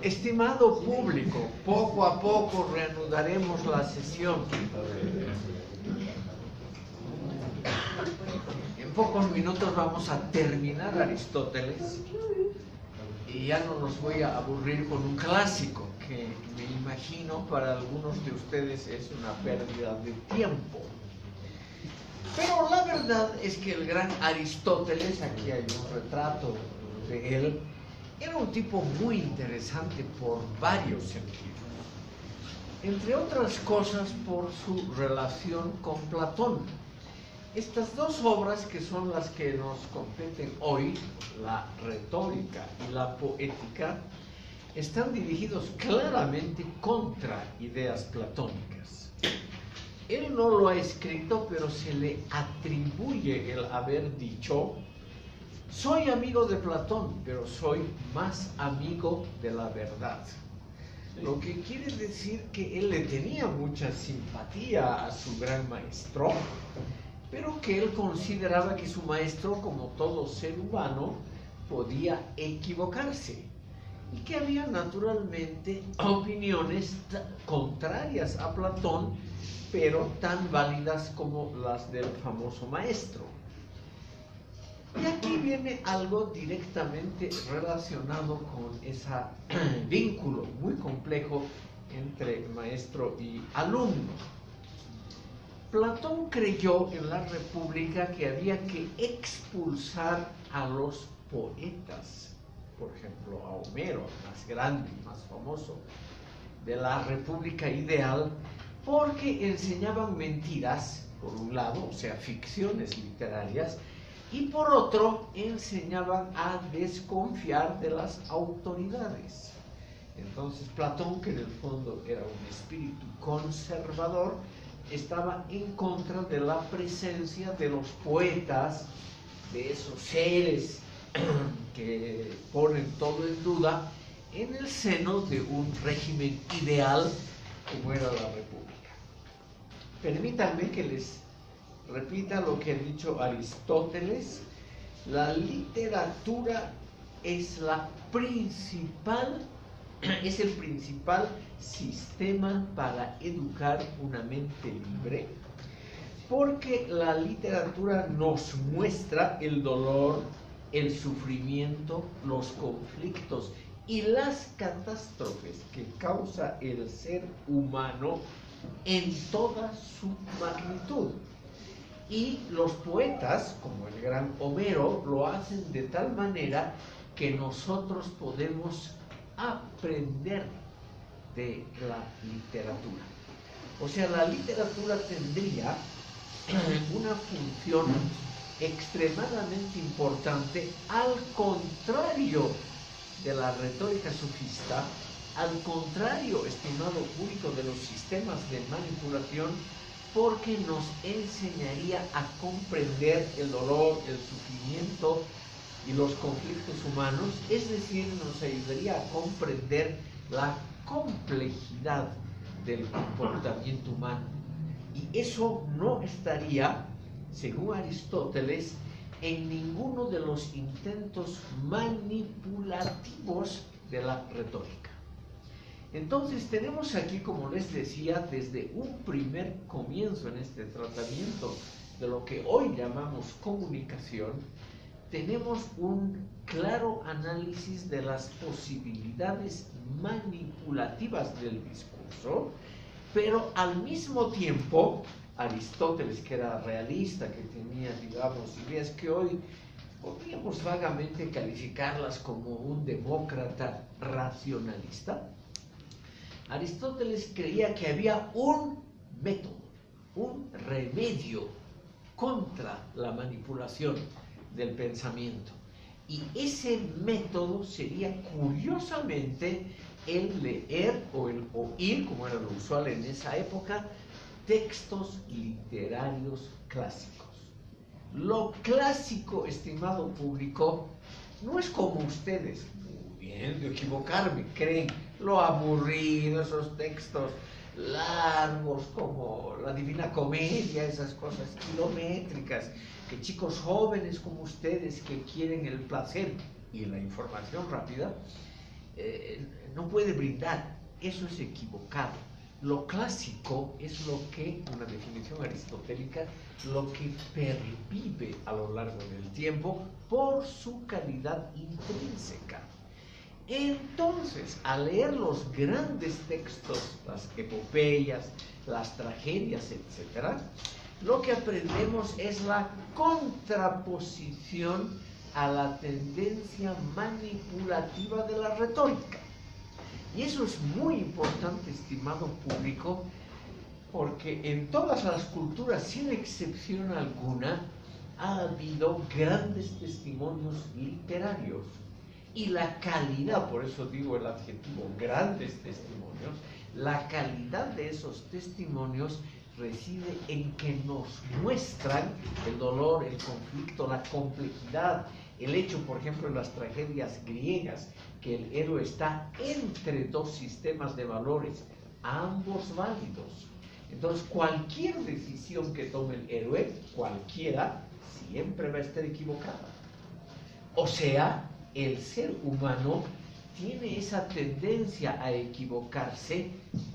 Estimado público, poco a poco reanudaremos la sesión. En pocos minutos vamos a terminar Aristóteles y ya no los voy a aburrir con un clásico que me imagino para algunos de ustedes es una pérdida de tiempo. Pero la verdad es que el gran Aristóteles, aquí hay un retrato de él, era un tipo muy interesante por varios sentidos. Entre otras cosas por su relación con Platón. Estas dos obras, que son las que nos competen hoy, la retórica y la poética, están dirigidos claramente contra ideas platónicas. Él no lo ha escrito, pero se le atribuye el haber dicho: soy amigo de Platón, pero soy más amigo de la verdad. Lo que quiere decir que él le tenía mucha simpatía a su gran maestro, pero que él consideraba que su maestro, como todo ser humano, podía equivocarse y que había naturalmente opiniones contrarias a Platón, pero tan válidas como las del famoso maestro. Y aquí viene algo directamente relacionado con ese vínculo muy complejo entre maestro y alumno. Platón creyó en la República que había que expulsar a los poetas, por ejemplo a Homero, el más grande y más famoso de la República ideal, porque enseñaban mentiras, por un lado, o sea, ficciones literarias, y por otro, enseñaban a desconfiar de las autoridades. Entonces Platón, que en el fondo era un espíritu conservador, estaba en contra de la presencia de los poetas, de esos seres que ponen todo en duda, en el seno de un régimen ideal como era la República. Permítanme que les repita lo que ha dicho Aristóteles: la literatura es el principal sistema para educar una mente libre, porque la literatura nos muestra el dolor, el sufrimiento, los conflictos y las catástrofes que causa el ser humano en toda su magnitud. Y los poetas, como el gran Homero, lo hacen de tal manera que nosotros podemos aprender de la literatura. O sea, la literatura tendría una función extremadamente importante, al contrario de la retórica sofista, al contrario, estimado público, de los sistemas de manipulación, porque nos enseñaría a comprender el dolor, el sufrimiento y los conflictos humanos, es decir, nos ayudaría a comprender la complejidad del comportamiento humano. Y eso no estaría, según Aristóteles, en ninguno de los intentos manipulativos de la retórica. Entonces tenemos aquí, como les decía, desde un primer comienzo en este tratamiento de lo que hoy llamamos comunicación, tenemos un claro análisis de las posibilidades manipulativas del discurso, pero al mismo tiempo Aristóteles, que era realista, que tenía, digamos, ideas que hoy podríamos vagamente calificarlas como un demócrata racionalista, Aristóteles creía que había un método, un remedio contra la manipulación del pensamiento. Y ese método sería, curiosamente, el leer o el oír, como era lo usual en esa época, textos literarios clásicos. Lo clásico, estimado público, no es como ustedes, pudiendo equivocarme, creen lo aburrido, esos textos largos como la Divina Comedia, esas cosas kilométricas, que chicos jóvenes como ustedes que quieren el placer y la información rápida, no puede brindar. Eso es equivocado. Lo clásico es lo que, una definición aristotélica, lo que pervive a lo largo del tiempo por su calidad intrínseca. Entonces, al leer los grandes textos, las epopeyas, las tragedias, etc., lo que aprendemos es la contraposición a la tendencia manipulativa de la retórica. Y eso es muy importante, estimado público, porque en todas las culturas, sin excepción alguna, ha habido grandes testimonios literarios. Y la calidad, por eso digo el adjetivo grandes testimonios, la calidad de esos testimonios reside en que nos muestran el dolor, el conflicto, la complejidad, el hecho, por ejemplo, en las tragedias griegas, que el héroe está entre dos sistemas de valores, ambos válidos. Entonces, cualquier decisión que tome el héroe, cualquiera, siempre va a estar equivocada. O sea, el ser humano tiene esa tendencia a equivocarse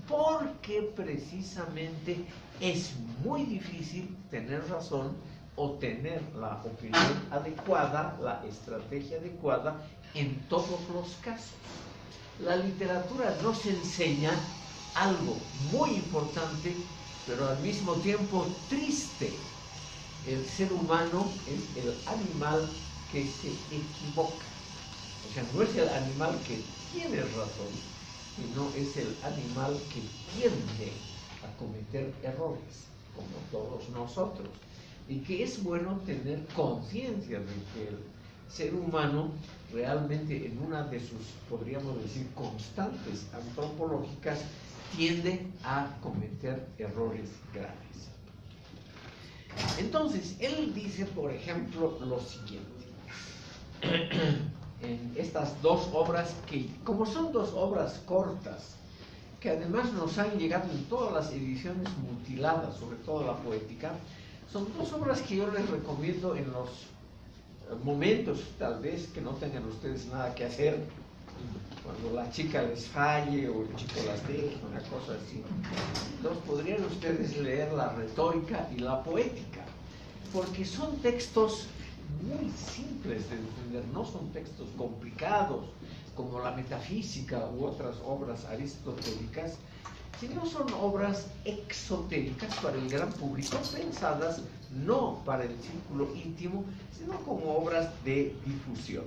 porque precisamente es muy difícil tener razón o tener la opinión adecuada, la estrategia adecuada en todos los casos. La literatura nos enseña algo muy importante, pero al mismo tiempo triste. El ser humano es el animal que se equivoca. O sea, no es el animal que tiene razón, sino es el animal que tiende a cometer errores, como todos nosotros. Y que es bueno tener conciencia de que el ser humano realmente en una de sus, podríamos decir, constantes antropológicas, tiende a cometer errores graves. Entonces, él dice, por ejemplo, lo siguiente. En estas dos obras que, como son dos obras cortas, que además nos han llegado en todas las ediciones mutiladas, sobre todo la poética, son dos obras que yo les recomiendo en los momentos, tal vez, que no tengan ustedes nada que hacer, cuando la chica les falle o el chico las deje, una cosa así. Entonces podrían ustedes leer la retórica y la poética, porque son textos muy simples de entender, no son textos complicados como la metafísica u otras obras aristotélicas, sino son obras exotéricas para el gran público, pensadas no para el círculo íntimo, sino como obras de difusión.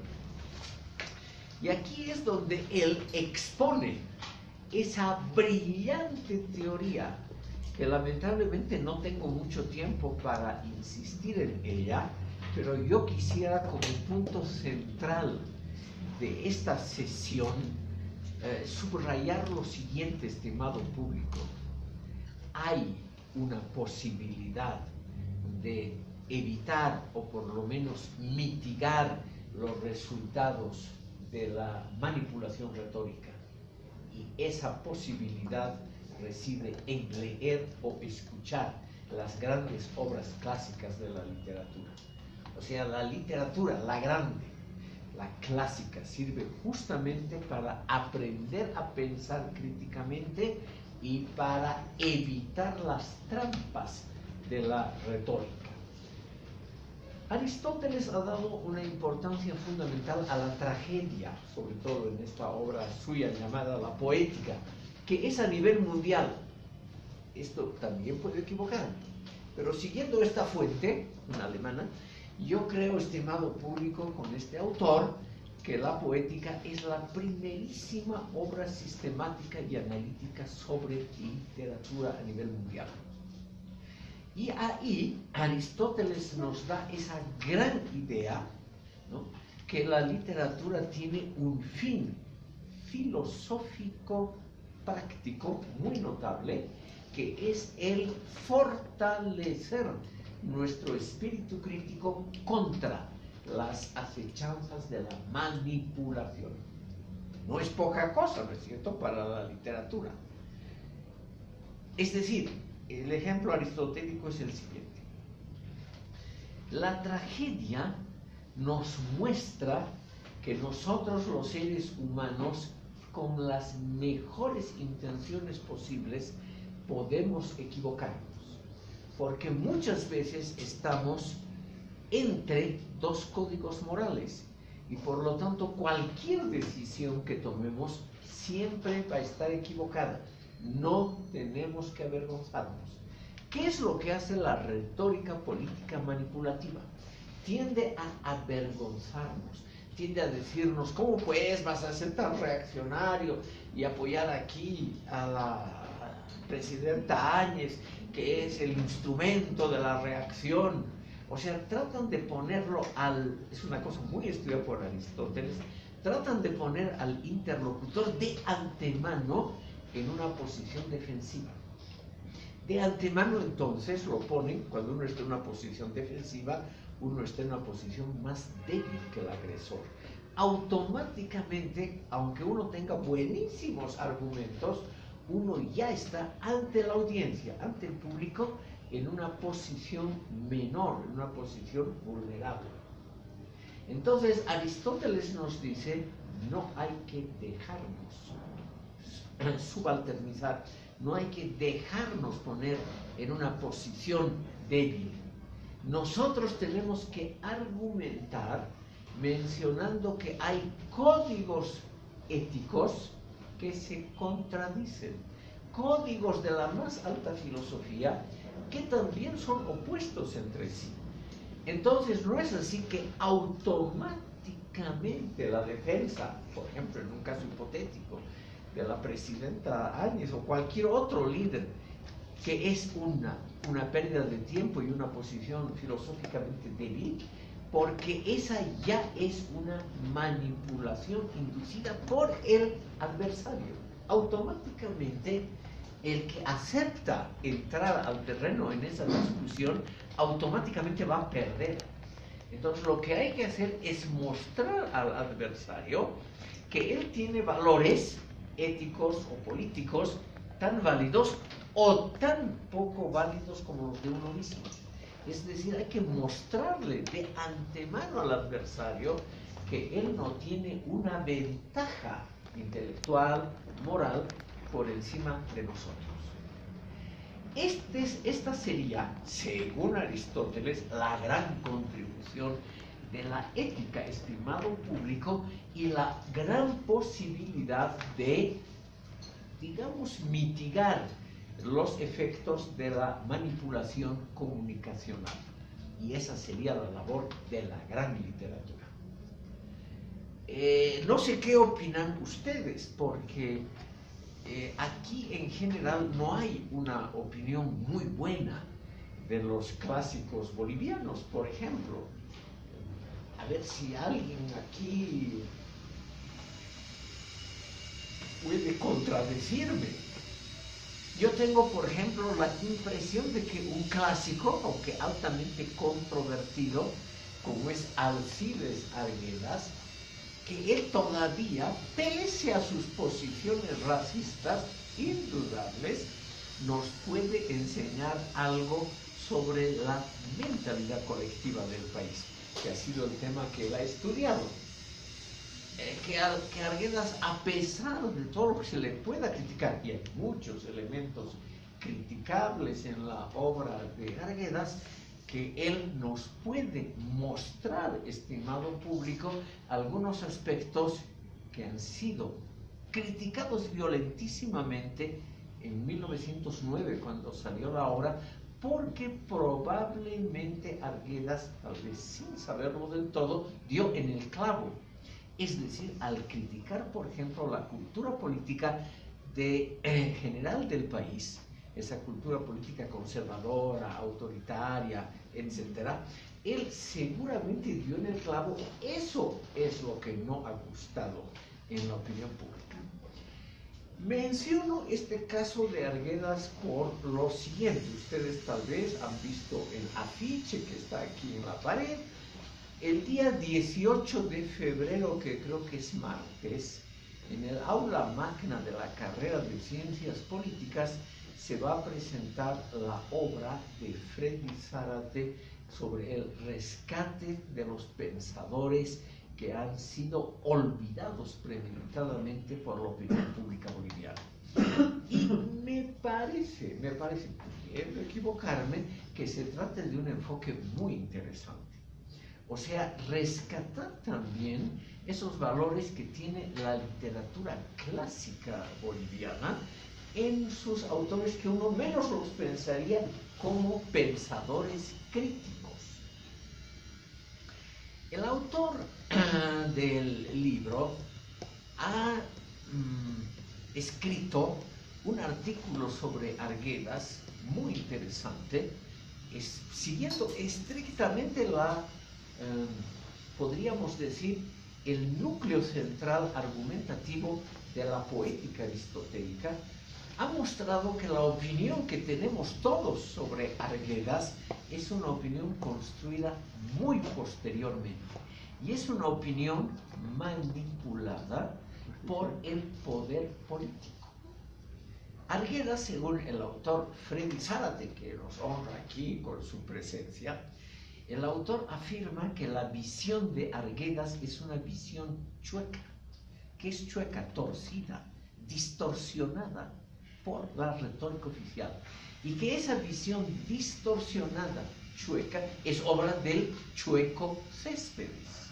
Y aquí es donde él expone esa brillante teoría, que lamentablemente no tengo mucho tiempo para insistir en ella, pero yo quisiera como punto central de esta sesión subrayar lo siguiente, estimado público. Hay una posibilidad de evitar o por lo menos mitigar los resultados de la manipulación retórica, y esa posibilidad reside en leer o escuchar las grandes obras clásicas de la literatura. O sea, la literatura, la grande, la clásica, sirve justamente para aprender a pensar críticamente y para evitar las trampas de la retórica. Aristóteles ha dado una importancia fundamental a la tragedia, sobre todo en esta obra suya llamada La Poética, que es a nivel mundial. Esto también puede equivocar, pero siguiendo esta fuente, una alemana, yo creo, estimado público, con este autor, que la poética es la primerísima obra sistemática y analítica sobre literatura a nivel mundial. Y ahí Aristóteles nos da esa gran idea, ¿no?, que la literatura tiene un fin filosófico práctico muy notable, que es el fortalecer nuestro espíritu crítico contra las acechanzas de la manipulación. No es poca cosa, ¿no es cierto?, para la literatura. Es decir, el ejemplo aristotélico es el siguiente. La tragedia nos muestra que nosotros los seres humanos, con las mejores intenciones posibles, podemos equivocarnos, porque muchas veces estamos entre dos códigos morales y por lo tanto cualquier decisión que tomemos siempre va a estar equivocada. No tenemos que avergonzarnos. ¿Qué es lo que hace la retórica política manipulativa? Tiende a avergonzarnos, tiende a decirnos, ¿cómo pues vas a ser tan reaccionario y apoyar aquí a la presidenta Áñez, que es el instrumento de la reacción? O sea, tratan de ponerlo es una cosa muy estudiada por Aristóteles, tratan de poner al interlocutor de antemano en una posición defensiva. De antemano entonces lo ponen, cuando uno está en una posición defensiva, uno está en una posición más débil que el agresor. Automáticamente, aunque uno tenga buenísimos argumentos, uno ya está ante la audiencia, ante el público, en una posición menor, en una posición vulnerable. Entonces Aristóteles nos dice, no hay que dejarnos subalternizar, no hay que dejarnos poner en una posición débil. Nosotros tenemos que argumentar mencionando que hay códigos éticos que se contradicen, códigos de la más alta filosofía que también son opuestos entre sí. Entonces no es así que automáticamente la defensa, por ejemplo en un caso hipotético, de la presidenta Áñez o cualquier otro líder, que es una pérdida de tiempo y una posición filosóficamente débil, porque esa ya es una manipulación inducida por el adversario. Automáticamente el que acepta entrar al terreno en esa discusión, automáticamente va a perder. Entonces lo que hay que hacer es mostrar al adversario que él tiene valores éticos o políticos tan válidos o tan poco válidos como los de uno mismo. Es decir, hay que mostrarle de antemano al adversario que él no tiene una ventaja intelectual, moral, por encima de nosotros. Esta sería, según Aristóteles, la gran contribución de la ética, estimado público, y la gran posibilidad de, digamos, mitigar los efectos de la manipulación comunicacional. Y esa sería la labor de la gran literatura. No sé qué opinan ustedes, porque aquí en general no hay una opinión muy buena de los clásicos bolivianos, por ejemplo. A ver si alguien aquí puede contradecirme. Yo tengo, por ejemplo, la impresión de que un clásico, aunque altamente controvertido, como es Alcides Arguedas, que él todavía, pese a sus posiciones racistas indudables, nos puede enseñar algo sobre la mentalidad colectiva del país, que ha sido el tema que él ha estudiado. Que Arguedas, a pesar de todo lo que se le pueda criticar, y hay muchos elementos criticables en la obra de Arguedas, que él nos puede mostrar, estimado público, algunos aspectos que han sido criticados violentísimamente en 1909, cuando salió la obra, porque probablemente Arguedas, tal vez sin saberlo del todo, dio en el clavo. Es decir, al criticar, por ejemplo, la cultura política general del país, esa cultura política conservadora, autoritaria, etc., él seguramente dio en el clavo. Eso es lo que no ha gustado en la opinión pública. Menciono este caso de Arguedas por lo siguiente. Ustedes tal vez han visto el afiche que está aquí en la pared, El día 18 de febrero, que creo que es martes, en el aula magna de la carrera de Ciencias Políticas se va a presentar la obra de Freddy Zárate sobre el rescate de los pensadores que han sido olvidados premeditadamente por la opinión pública boliviana. Y me parece, pudiendo equivocarme, que se trata de un enfoque muy interesante. O sea, rescatar también esos valores que tiene la literatura clásica boliviana en sus autores que uno menos los pensaría como pensadores críticos. El autor del libro ha escrito un artículo sobre Arguedas muy interesante, siguiendo estrictamente podríamos decir, el núcleo central argumentativo de la poética aristotélica. Ha mostrado que la opinión que tenemos todos sobre Arguedas es una opinión construida muy posteriormente y es una opinión manipulada por el poder político. Arguedas, según el autor Freddy Zárate, que nos honra aquí con su presencia, el autor afirma que la visión de Arguedas es una visión chueca. ¿Qué es chueca? Torcida, distorsionada por la retórica oficial. Y que esa visión distorsionada, chueca, es obra del chueco Céspedes,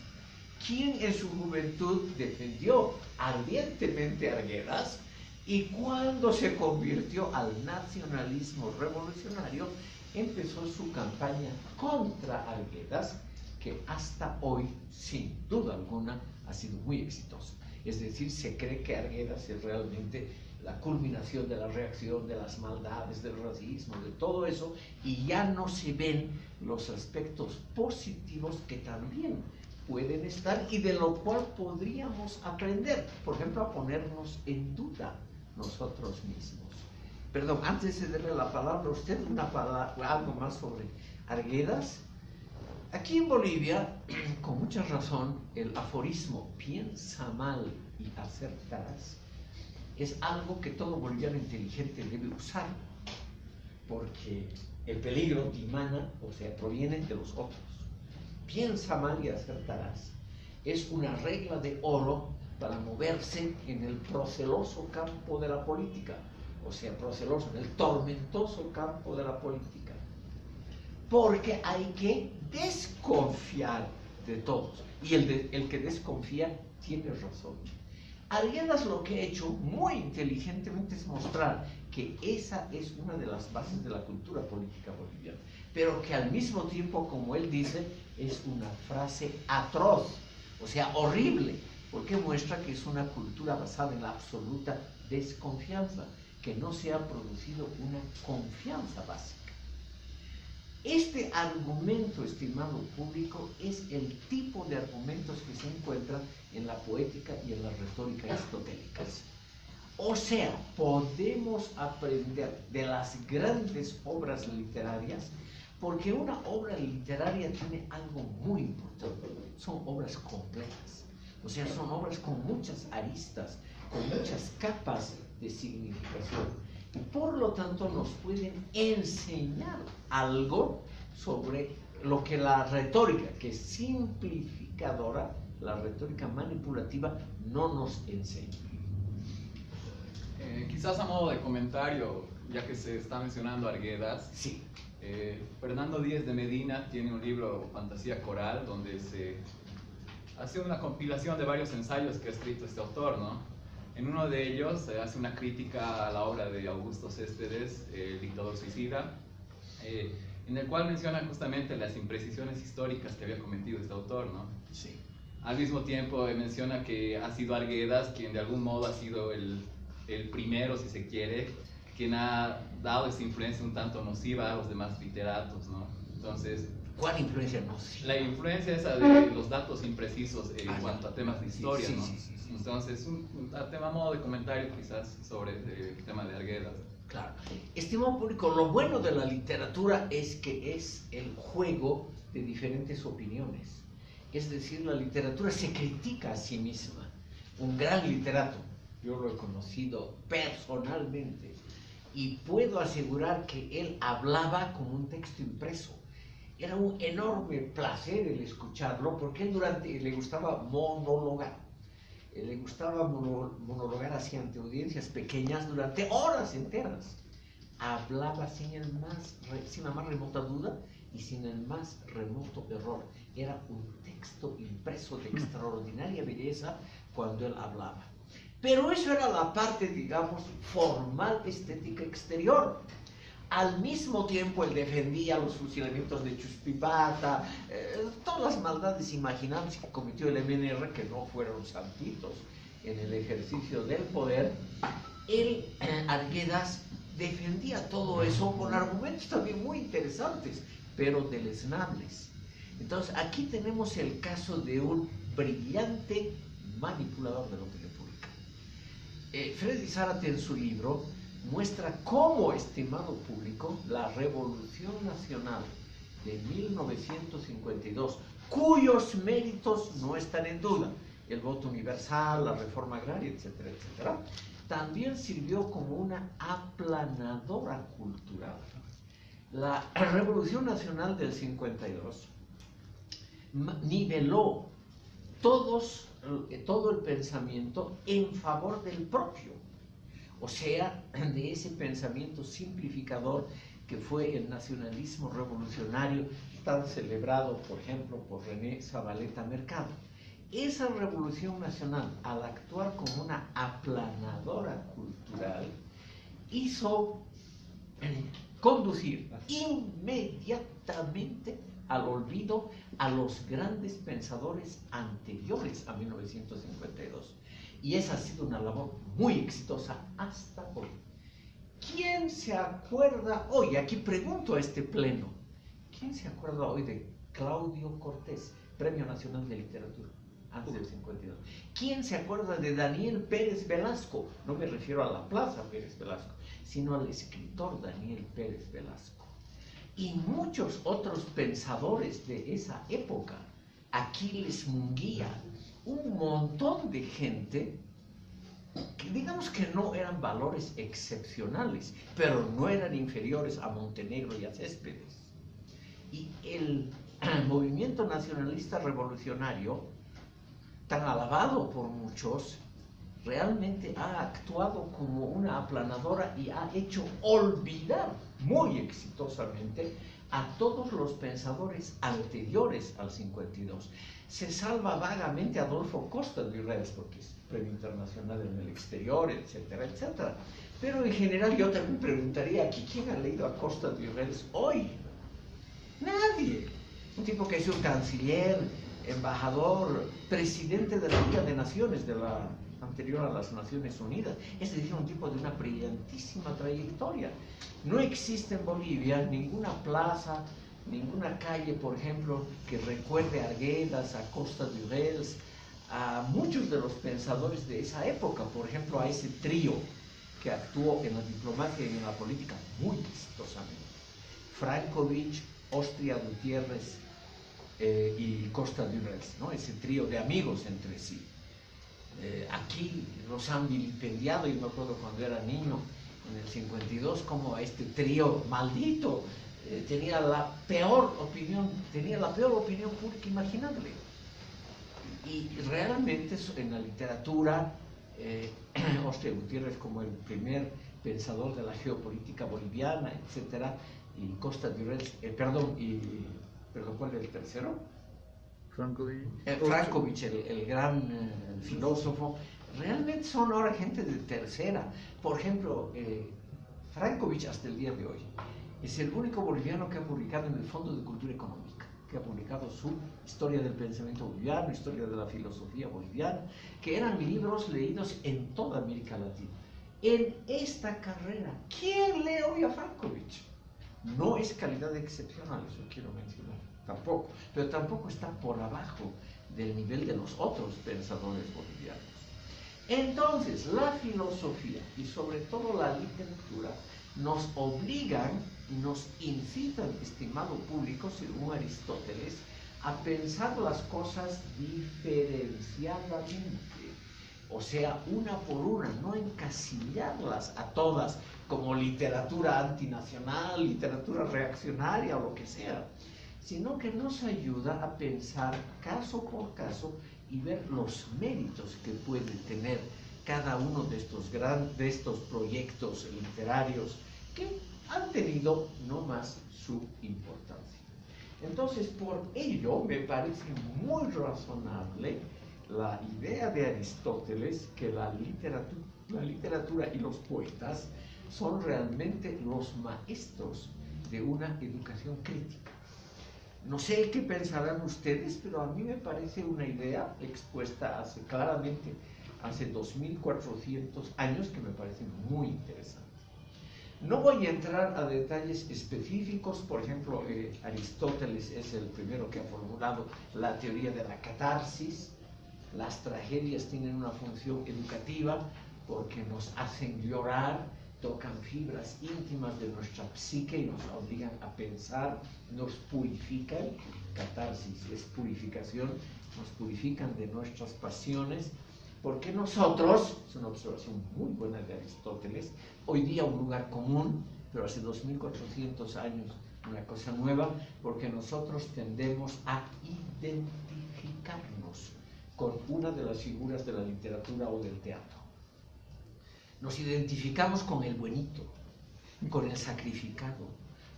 quien en su juventud defendió ardientemente a Arguedas y cuando se convirtió al nacionalismo revolucionario, empezó su campaña contra Arguedas, que hasta hoy, sin duda alguna, ha sido muy exitosa. Es decir, se cree que Arguedas es realmente la culminación de la reacción, de las maldades, del racismo, de todo eso, y ya no se ven los aspectos positivos que también pueden estar y de lo cual podríamos aprender, por ejemplo, a ponernos en duda nosotros mismos. Perdón, antes de darle la palabra a usted, algo más sobre Arguedas. Aquí en Bolivia, con mucha razón, el aforismo piensa mal y acertarás es algo que todo boliviano inteligente debe usar, porque el peligro dimana, o sea, proviene de los otros. Piensa mal y acertarás es una regla de oro para moverse en el proceloso campo de la política, o sea, proceloso, en el tormentoso campo de la política, porque hay que desconfiar de todos, y el que desconfía tiene razón. Arguedas lo que ha hecho muy inteligentemente es mostrar que esa es una de las bases de la cultura política boliviana, pero que al mismo tiempo, como él dice, es una frase atroz, o sea, horrible, porque muestra que es una cultura basada en la absoluta desconfianza, que no se ha producido una confianza básica. Este argumento, estimado público, es el tipo de argumentos que se encuentran en la poética y en la retórica aristotélicas. O sea, podemos aprender de las grandes obras literarias, porque una obra literaria tiene algo muy importante, son obras complejas, o sea, son obras con muchas aristas, con muchas capas de significación. Y por lo tanto nos pueden enseñar algo sobre lo que la retórica, que es simplificadora, la retórica manipulativa, no nos enseña. Quizás a modo de comentario, ya que se está mencionando Arguedas, sí. Fernando Díez de Medina tiene un libro, Fantasía Coral, donde se hace una compilación de varios ensayos que ha escrito este autor, ¿no? En uno de ellos se hace una crítica a la obra de Augusto Céspedes, El dictador suicida, en el cual menciona justamente las imprecisiones históricas que había cometido este autor, ¿no? Sí. Al mismo tiempo menciona que ha sido Arguedas quien de algún modo ha sido el primero, si se quiere, quien ha dado esa influencia un tanto nociva a los demás literatos, ¿no? Entonces, ¿cuál influencia nociva? La influencia esa de los datos imprecisos en cuanto a temas de historia, sí, ¿no? Sí. Entonces, un tema a modo de comentario quizás sobre el tema de Arguedas. Claro. Estimado público, lo bueno de la literatura es que es el juego de diferentes opiniones. Es decir, la literatura se critica a sí misma. Un gran literato, yo lo he conocido personalmente, y puedo asegurar que él hablaba como un texto impreso. Era un enorme placer el escucharlo, porque él le gustaba monologar. Le gustaba monologar así ante audiencias pequeñas durante horas enteras. Hablaba sin la más remota duda y sin el más remoto error. Era un texto impreso de extraordinaria belleza cuando él hablaba. Pero eso era la parte, digamos, formal, estética exterior. Al mismo tiempo, él defendía los fusilamientos de Chuspipata, todas las maldades imaginables que cometió el MNR, que no fueron santitos en el ejercicio del poder. Él, Arguedas, defendía todo eso con argumentos también muy interesantes, pero deleznables. Entonces, aquí tenemos el caso de un brillante manipulador de la opinión pública. Freddy Zárate, en su libro, muestra cómo, estimado público, la Revolución Nacional de 1952, cuyos méritos no están en duda, el voto universal, la reforma agraria, etcétera, etcétera, también sirvió como una aplanadora cultural. La Revolución Nacional del 52 niveló todo el pensamiento en favor del propio, o sea, de ese pensamiento simplificador que fue el nacionalismo revolucionario tan celebrado, por ejemplo, por René Zabaleta Mercado. Esa Revolución Nacional, al actuar como una aplanadora cultural, hizo conducir inmediatamente al olvido a los grandes pensadores anteriores a 1952. Y esa ha sido una labor muy exitosa hasta hoy. ¿Quién se acuerda hoy? Aquí pregunto a este pleno. ¿Quién se acuerda hoy de Claudio Cortés, Premio Nacional de Literatura, antes del 52? ¿Quién se acuerda de Daniel Pérez Velasco? No me refiero a la Plaza Pérez Velasco, sino al escritor Daniel Pérez Velasco. Y muchos otros pensadores de esa época, Aquiles Munguía, un montón de gente que digamos que no eran valores excepcionales, pero no eran inferiores a Montenegro y a Céspedes. Y el movimiento nacionalista revolucionario, tan alabado por muchos, realmente ha actuado como una aplanadora y ha hecho olvidar muy exitosamente a todos los pensadores anteriores al 52. Se salva vagamente Adolfo Costa de Urrels, porque es premio internacional en el exterior, etcétera, etcétera. Pero en general yo también preguntaría aquí, ¿quién ha leído a Costa de Urrels hoy? Nadie. Un tipo que es un canciller, embajador, presidente de la Liga de Naciones, de la anterior a las Naciones Unidas, es decir, un tipo de una brillantísima trayectoria. No existe en Bolivia ninguna plaza, ninguna calle, por ejemplo, que recuerde a Arguedas, a Costa de Urrels, a muchos de los pensadores de esa época, por ejemplo, a ese trío que actuó en la diplomacia y en la política muy exitosamente. Frankovich, Ostria Gutiérrez y Costa de Urrels, ¿no? Ese trío de amigos entre sí. Aquí los han vilipendiado, yo me acuerdo cuando era niño, en el 52, como a este trío maldito tenía la peor opinión pública imaginable. Y realmente en la literatura, Ostria Gutiérrez como el primer pensador de la geopolítica boliviana, etcétera, y Costa de Urrels, ¿cuál era el tercero? Frankovich, el gran filósofo. Realmente son ahora gente de tercera. Por ejemplo, Frankovich hasta el día de hoy es el único boliviano que ha publicado en el Fondo de Cultura Económica, que ha publicado su Historia del Pensamiento Boliviano, Historia de la Filosofía Boliviana, que eran libros leídos en toda América Latina. En esta carrera, ¿quién lee hoy a Frankovich? No es calidad excepcional, eso quiero mencionar, tampoco, pero tampoco está por abajo del nivel de los otros pensadores bolivianos. Entonces, la filosofía y sobre todo la literatura nos obligan y nos incitan, estimado público, según Aristóteles, a pensar las cosas diferenciadamente, o sea, una por una, no encasillarlas a todas como literatura antinacional, literatura reaccionaria o lo que sea, sino que nos ayuda a pensar caso por caso y ver los méritos que puede tener cada uno de estos proyectos literarios que han tenido no más su importancia. Entonces, por ello, me parece muy razonable la idea de Aristóteles que la literatura y los poetas son realmente los maestros de una educación crítica. No sé qué pensarán ustedes, pero a mí me parece una idea expuesta claramente hace 2400 años que me parece muy interesante. No voy a entrar a detalles específicos, por ejemplo, Aristóteles es el primero que ha formulado la teoría de la catarsis. Las tragedias tienen una función educativa porque nos hacen llorar, tocan fibras íntimas de nuestra psique y nos obligan a pensar, nos purifican, catarsis es purificación, nos purifican de nuestras pasiones, porque nosotros, es una observación muy buena de Aristóteles, hoy día un lugar común, pero hace 2400 años una cosa nueva, porque nosotros tendemos a identificarnos con una de las figuras de la literatura o del teatro. Nos identificamos con el buenito, con el sacrificado,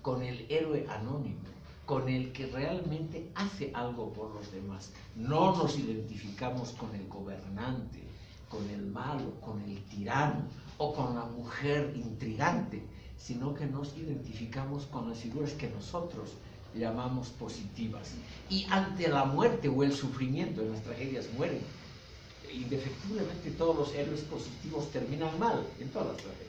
con el héroe anónimo, con el que realmente hace algo por los demás. No nos identificamos con el gobernante, con el malo, con el tirano o con la mujer intrigante, sino que nos identificamos con las figuras que nosotros llamamos positivas. Y ante la muerte o el sufrimiento, en las tragedias mueren. Indefectiblemente todos los héroes positivos terminan mal en todas las tragedias.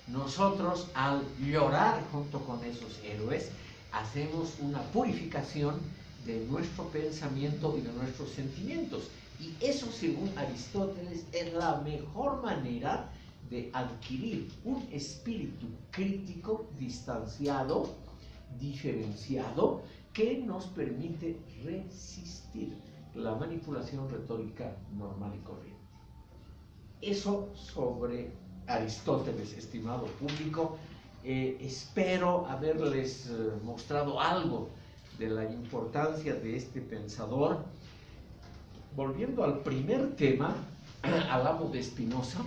Nosotros, al llorar junto con esos héroes, hacemos una purificación de nuestro pensamiento y de nuestros sentimientos. Y eso, según Aristóteles, es la mejor manera de adquirir un espíritu crítico, distanciado, diferenciado, que nos permite resistir la manipulación retórica normal y corriente. Eso sobre Aristóteles, estimado público. Espero haberles mostrado algo de la importancia de este pensador. Volviendo al primer tema, al amo de Spinoza,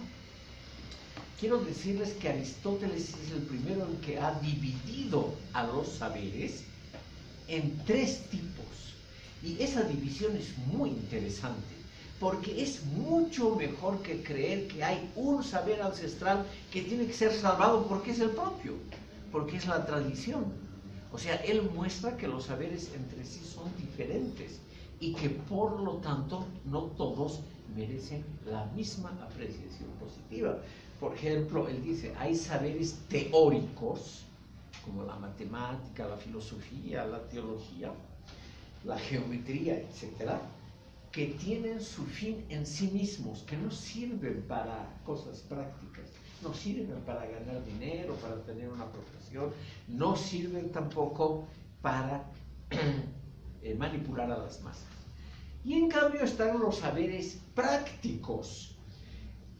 quiero decirles que Aristóteles es el primero en que ha dividido a los saberes en tres tipos. Y esa división es muy interesante, porque es mucho mejor que creer que hay un saber ancestral que tiene que ser salvado porque es el propio, porque es la tradición. O sea, él muestra que los saberes entre sí son diferentes y que por lo tanto no todos merecen la misma apreciación positiva. Por ejemplo, él dice, hay saberes teóricos, como la matemática, la filosofía, la teología, la geometría, etcétera, que tienen su fin en sí mismos, que no sirven para cosas prácticas, no sirven para ganar dinero, para tener una profesión, no sirven tampoco para manipular a las masas. Y en cambio están los saberes prácticos,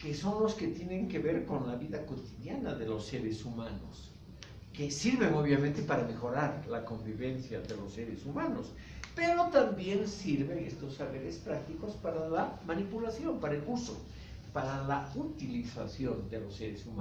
que son los que tienen que ver con la vida cotidiana de los seres humanos, que sirven obviamente para mejorar la convivencia de los seres humanos, pero también sirven estos saberes prácticos para la manipulación, para el uso, para la utilización de los seres humanos.